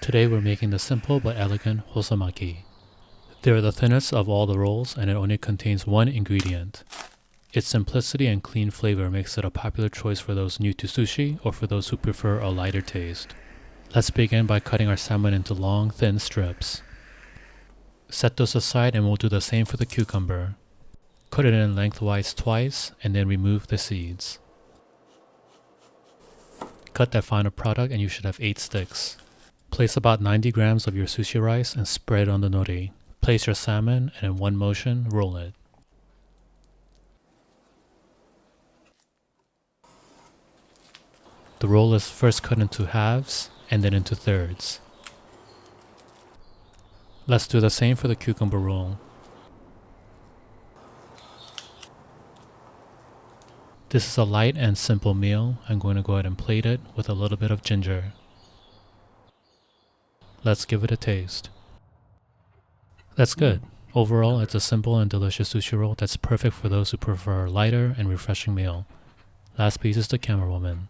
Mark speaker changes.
Speaker 1: Today we're making the simple but elegant Hosomaki. They're the thinnest of all the rolls and it only contains one ingredient. Its simplicity and clean flavor makes it a popular choice for those new to sushi or for those who prefer a lighter taste. Let's begin by cutting our salmon into long, thin strips. Set those aside and we'll do the same for the cucumber. Cut it in lengthwise twice and then remove the seeds. Cut that final product and you should have 8 sticks. Place about 90 grams of your sushi rice and spread it on the nori. Place your salmon and in one motion, roll it. The roll is first cut into halves and then into thirds. Let's do the same for the cucumber roll. This is a light and simple meal. I'm going to go ahead and plate it with a little bit of ginger. Let's give it a taste. That's good. Overall, it's a simple and delicious sushi roll that's perfect for those who prefer a lighter and refreshing meal. Last piece is the camera woman.